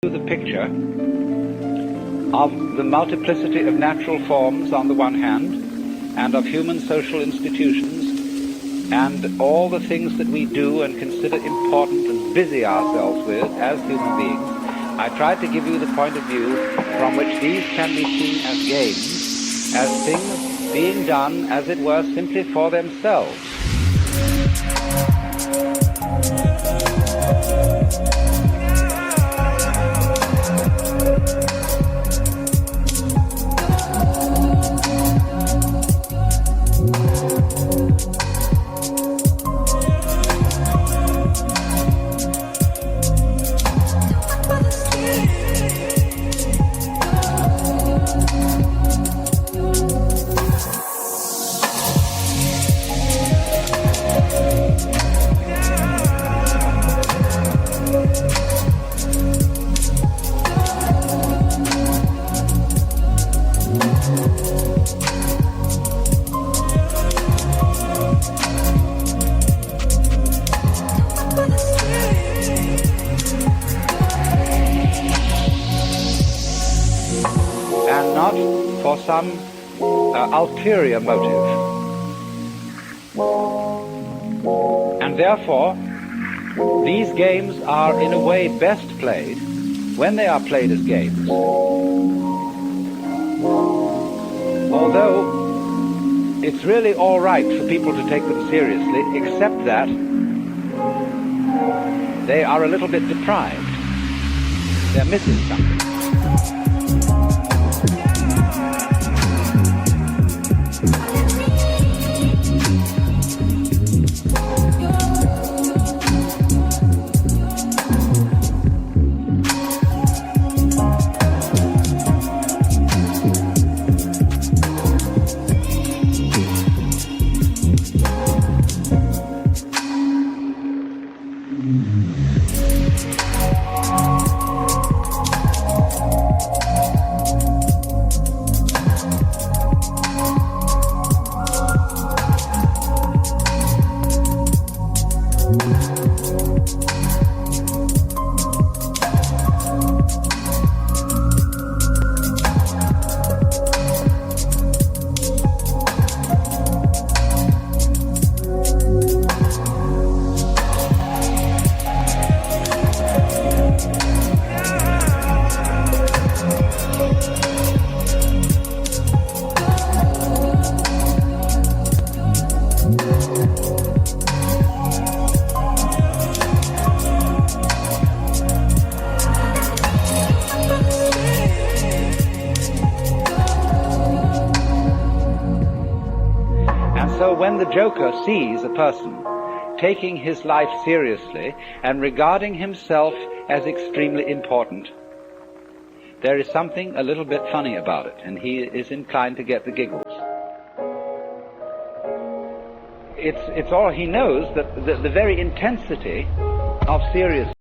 The picture of the multiplicity of natural forms on the one hand, and of human social institutions, and all the things that we do and consider important and busy ourselves with as human beings. I tried to give you the point of view from which these can be seen as games, as things being done, as it were, simply for themselves. And not for some ulterior motive. And therefore, these games are in a way best played when they are played as games. Although it's really all right for people to take them seriously, except that they are a little bit deprived. They're missing something. So when the Joker sees a person taking his life seriously and regarding himself as extremely important, there is something a little bit funny about it, and he is inclined to get the giggles. It's all he knows, that the very intensity of seriousness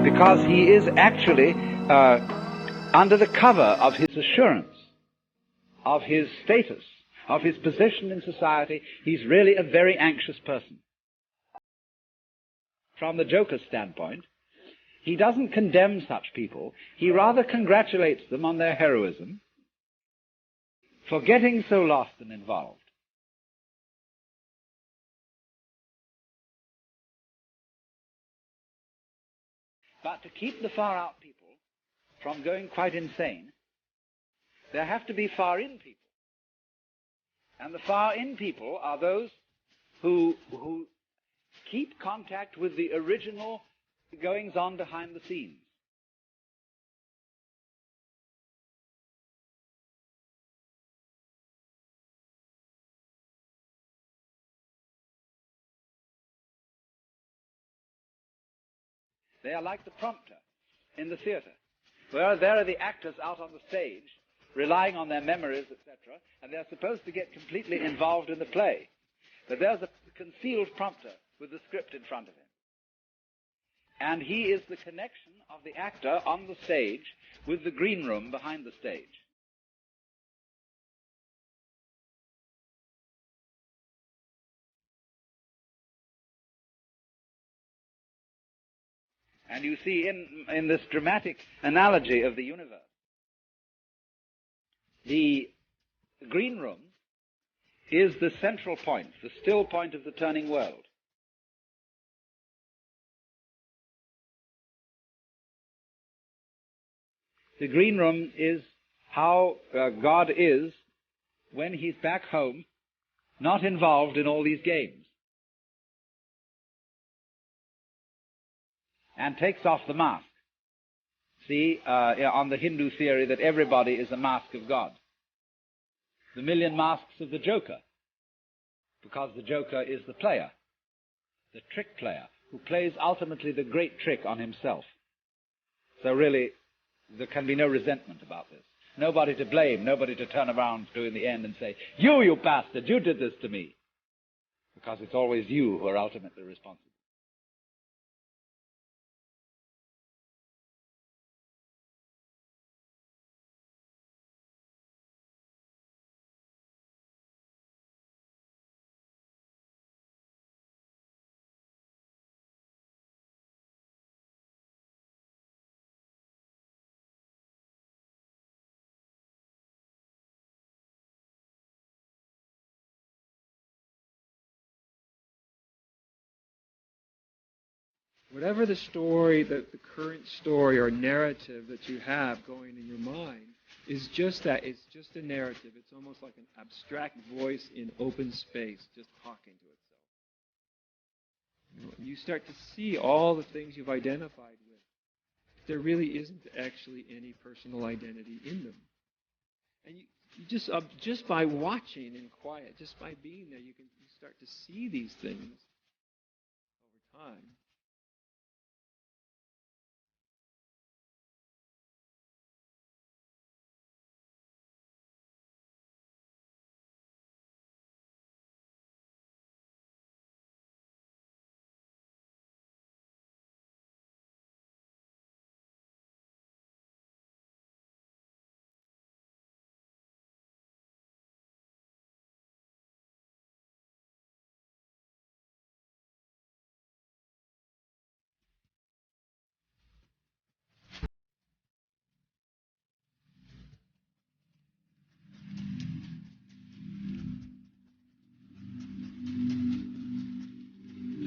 because he is actually under the cover of his assurance, of his status, of his position in society. He's really a very anxious person. From the Joker's standpoint, he doesn't condemn such people. He rather congratulates them on their heroism for getting so lost and involved. But to keep the far-out people from going quite insane, there have to be far-in people. And the far-in people are those who keep contact with the original goings-on behind the scenes. They are like the prompter in the theater, where there are the actors out on the stage, relying on their memories, etc., and they're supposed to get completely involved in the play. But there's a concealed prompter with the script in front of him. And he is the connection of the actor on the stage with the green room behind the stage. And you see in this dramatic analogy of the universe, the green room is the central point, the still point of the turning world. The green room is how God is when he's back home, not involved in all these games, and takes off the mask. See, on the Hindu theory that everybody is a mask of God. The million masks of the Joker, because the Joker is the player, the trick player, who plays ultimately the great trick on himself. So really, there can be no resentment about this. Nobody to blame, nobody to turn around to in the end and say, you bastard, you did this to me. Because it's always you who are ultimately responsible. Whatever the story, the current story or narrative that you have going in your mind is just that. It's just a narrative. It's almost like an abstract voice in open space just talking to itself. You start to see all the things you've identified with. There really isn't actually any personal identity in them. And you just by watching in quiet, just by being there, you start to see these things over time.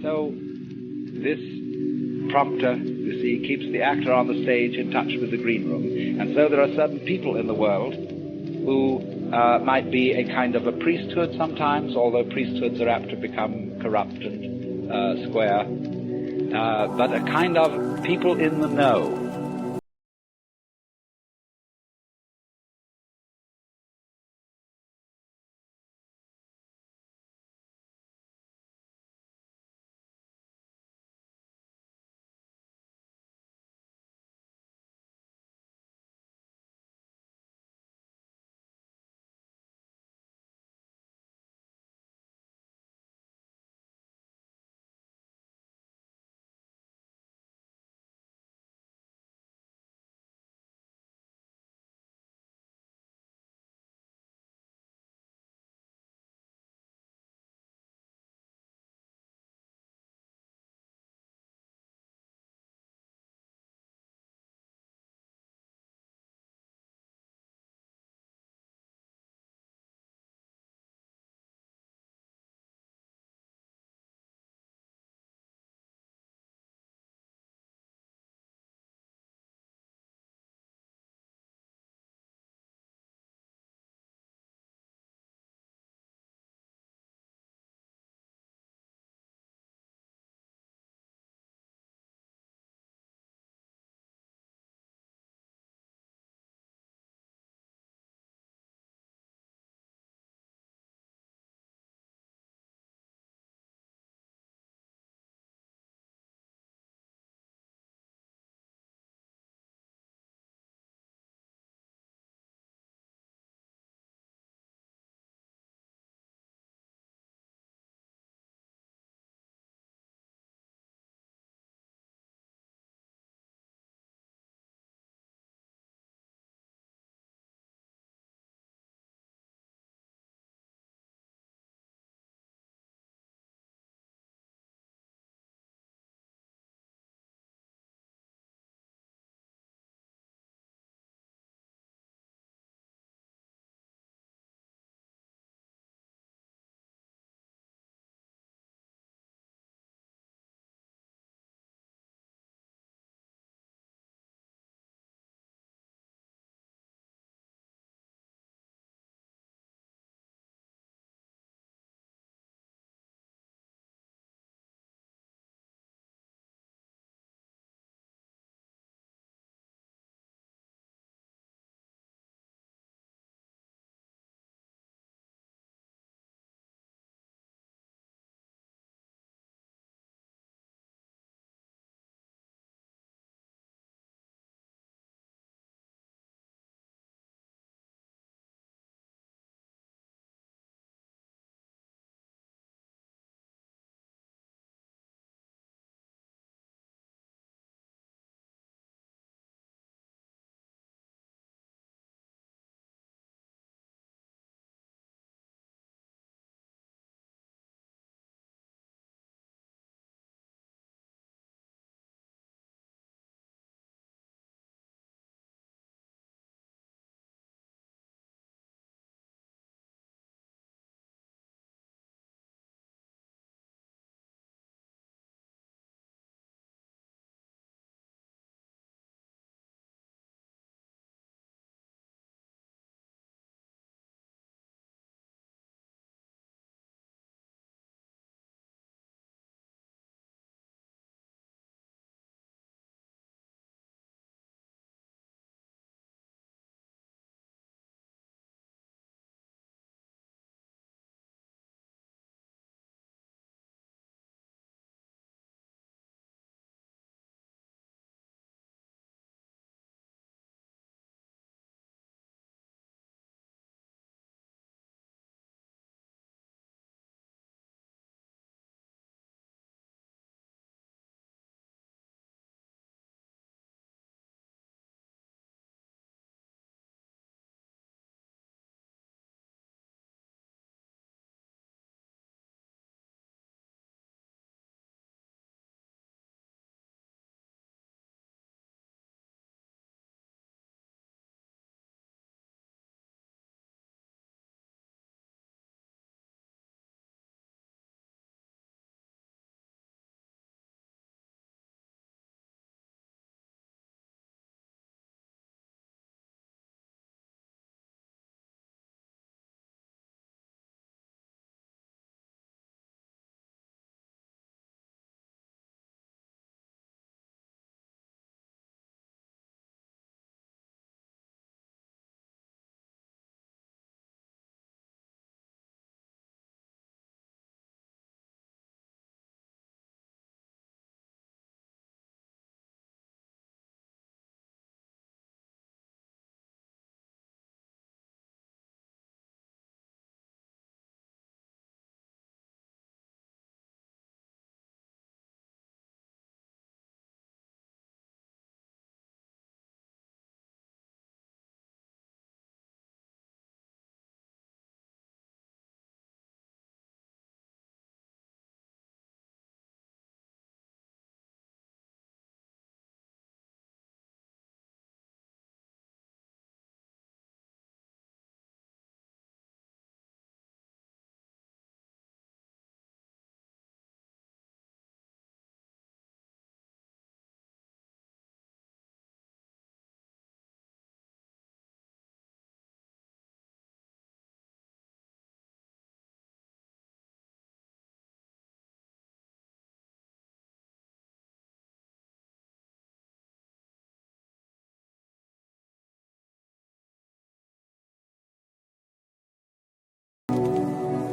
So this prompter, you see, keeps the actor on the stage in touch with the green room. And so there are certain people in the world who might be a kind of a priesthood sometimes, although priesthoods are apt to become corrupt and square, but a kind of people in the know.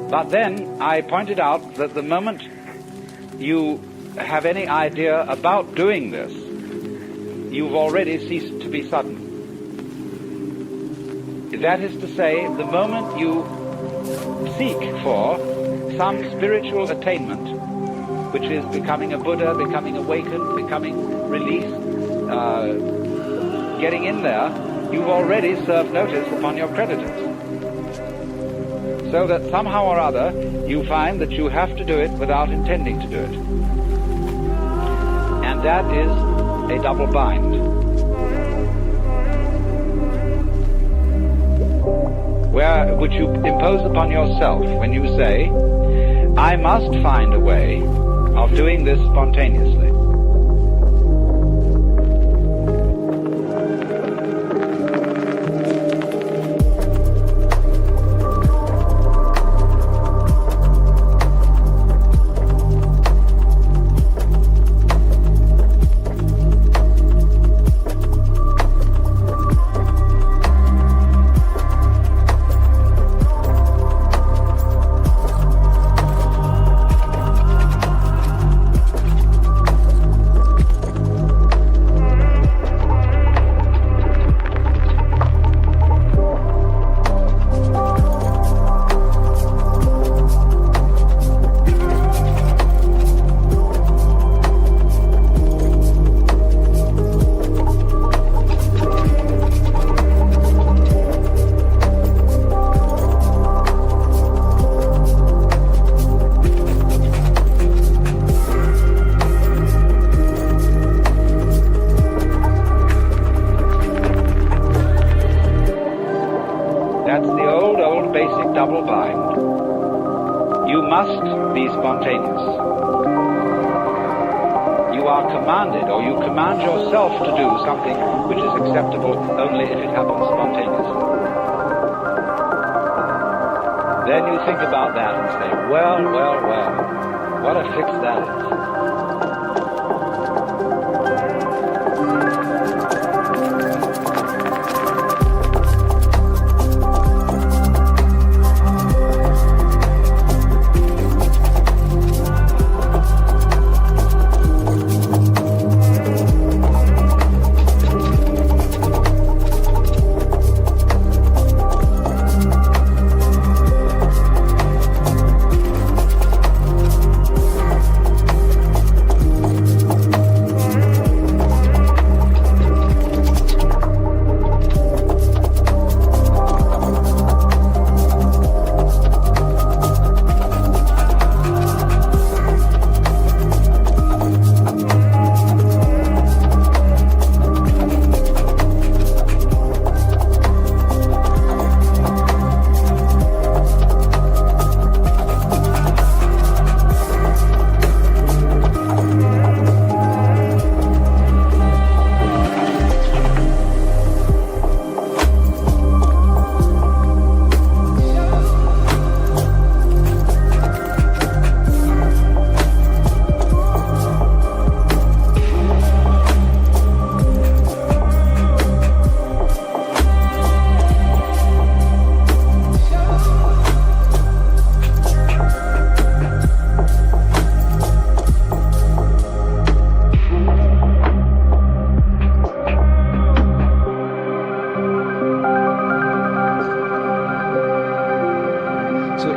But then I pointed out that the moment you have any idea about doing this, you've already ceased to be sudden. That is to say, the moment you seek for some spiritual attainment, which is becoming a Buddha, becoming awakened, becoming released, getting in there, you've already served notice upon your creditors. So that somehow or other you find that you have to do it without intending to do it. And that is a double bind. Which you impose upon yourself when you say, I must find a way of doing this spontaneously.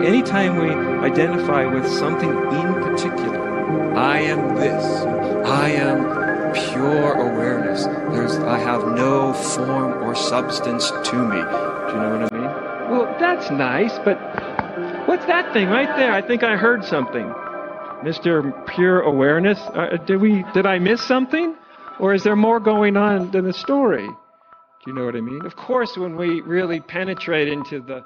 Anytime we identify with something in particular, I am this, I am pure awareness, I have no form or substance to me. Do you know what I mean? Well, that's nice, but what's that thing right there? I think I heard something. Mr. Pure Awareness, did I miss something? Or is there more going on than the story? Do you know what I mean? Of course, when we really penetrate into the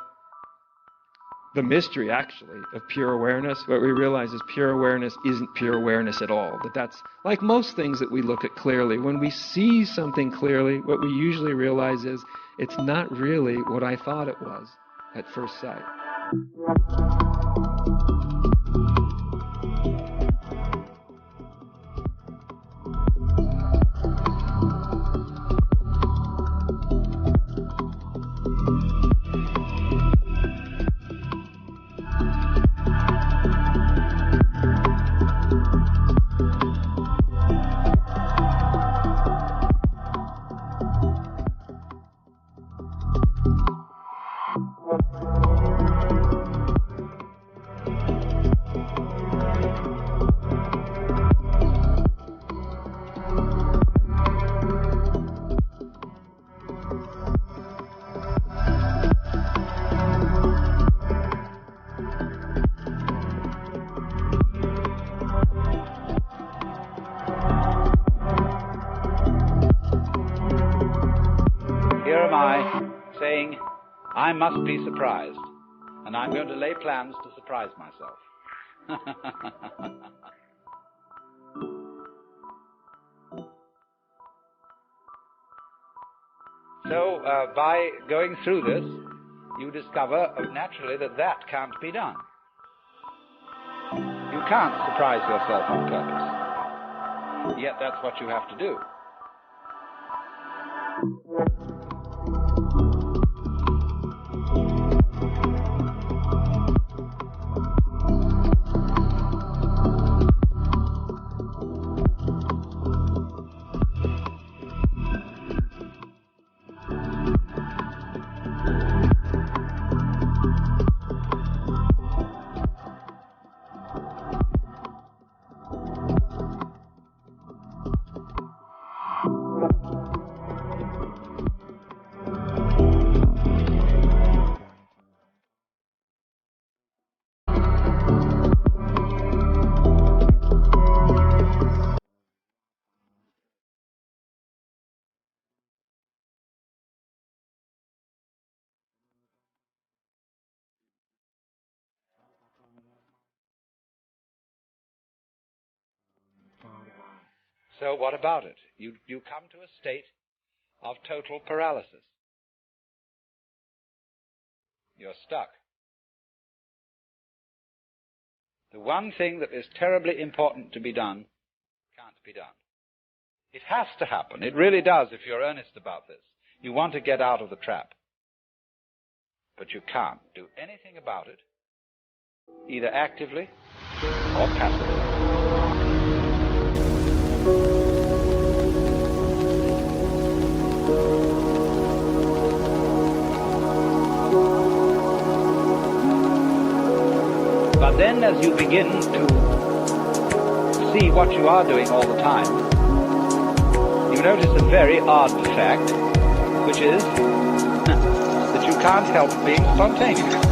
mystery, actually, of pure awareness, what we realize is pure awareness isn't pure awareness at all. That's like most things that we look at clearly. When we see something clearly, what we usually realize is it's not really what I thought it was at first sight. by saying, I must be surprised, and I'm going to lay plans to surprise myself. So, by going through this, you discover naturally that can't be done. You can't surprise yourself on purpose. Yet that's what you have to do. So what about it? You come to a state of total paralysis. You're stuck. The one thing that is terribly important to be done can't be done. It has to happen. It really does if you're earnest about this. You want to get out of the trap. But you can't do anything about it, either actively or passively. But then as you begin to see what you are doing all the time, you notice a very odd fact, which is that you can't help being spontaneous.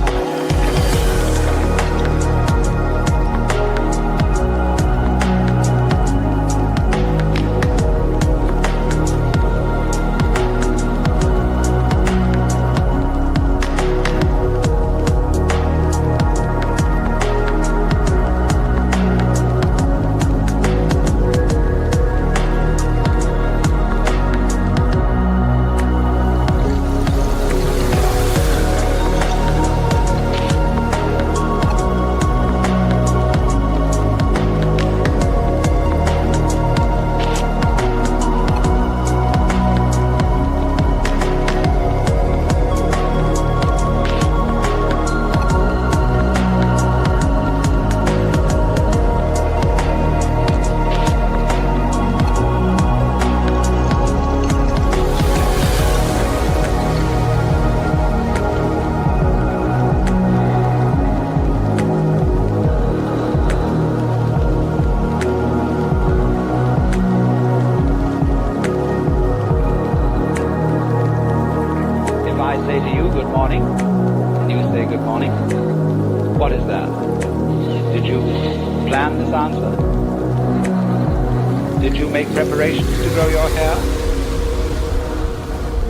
Did you make preparations to grow your hair?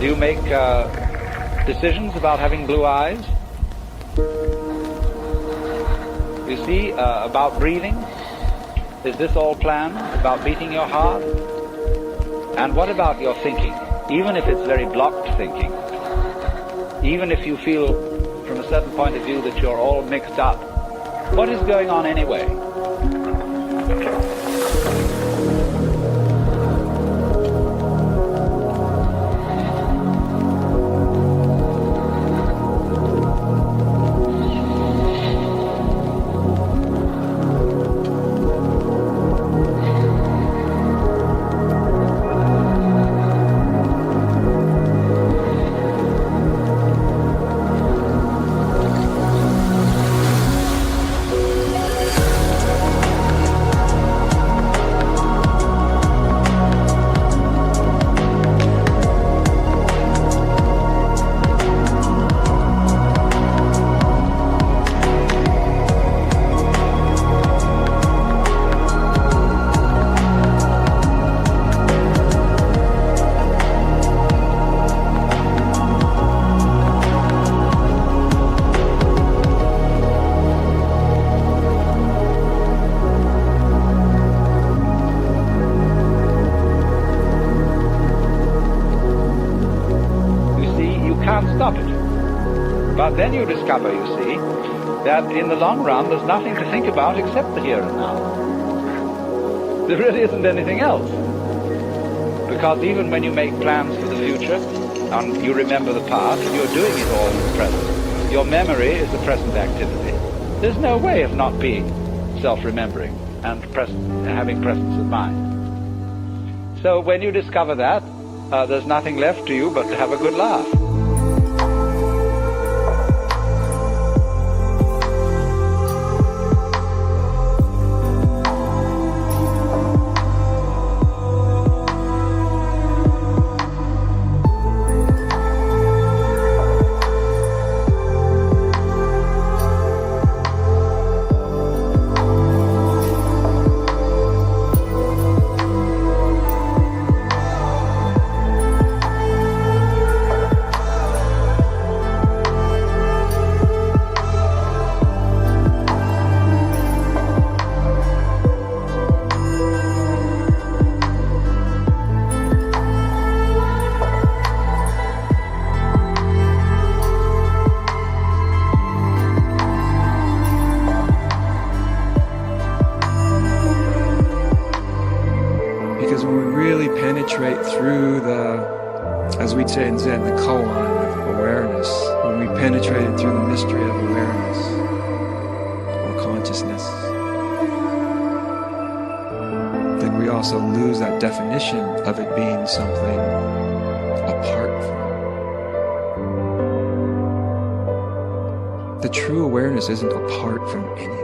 Do you make decisions about having blue eyes? You see, about breathing? Is this all planned? About beating your heart? And what about your thinking? Even if it's very blocked thinking, even if you feel from a certain point of view that you're all mixed up, what is going on anyway? But then you discover, you see, that in the long run there's nothing to think about except the here and now. There really isn't anything else. Because even when you make plans for the future and you remember the past, you're doing it all in the present. Your memory is the present activity. There's no way of not being self-remembering and having presence of mind. So when you discover that, there's nothing left to you but to have a good laugh. Because when we really penetrate through the, as we'd say in Zen, the koan of awareness, when we penetrate through the mystery of awareness or consciousness, then we also lose that definition of it being something apart from. The true awareness isn't apart from anything.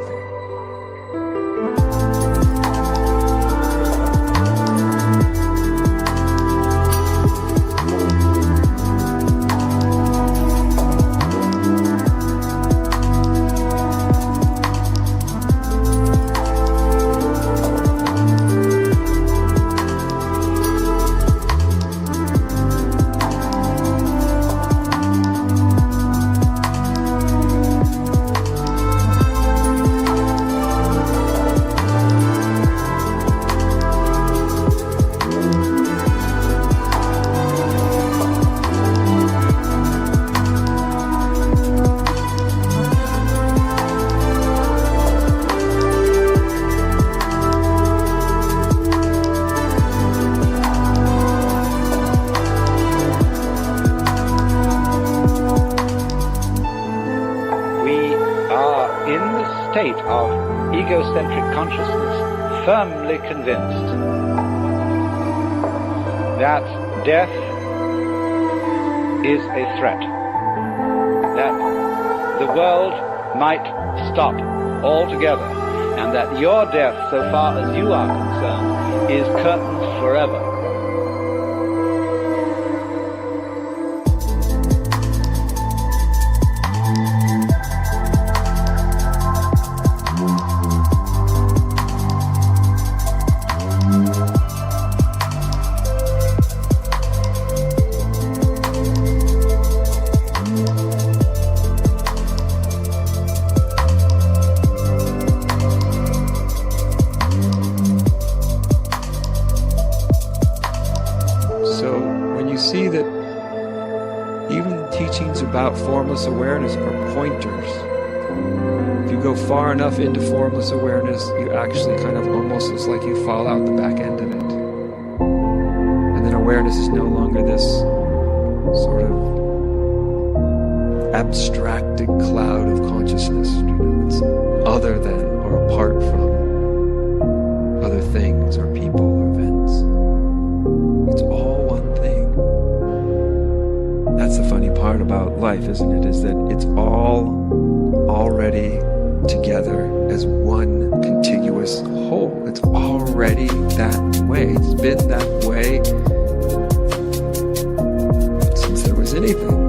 State of egocentric consciousness, firmly convinced that death is a threat, that the world might stop altogether, and that your death, so far as you are concerned, is curtained forever. See that even teachings about formless awareness are pointers. If you go far enough into formless awareness, you actually kind of almost, it's like you fall out the back end of it. And then awareness is no longer this sort of abstracted cloud of consciousness. It's other than or apart from other things or people or events. It's all one thing. That's the funny part about life, isn't it? Is that it's all already together as one contiguous whole. It's already that way. It's been that way since there was anything.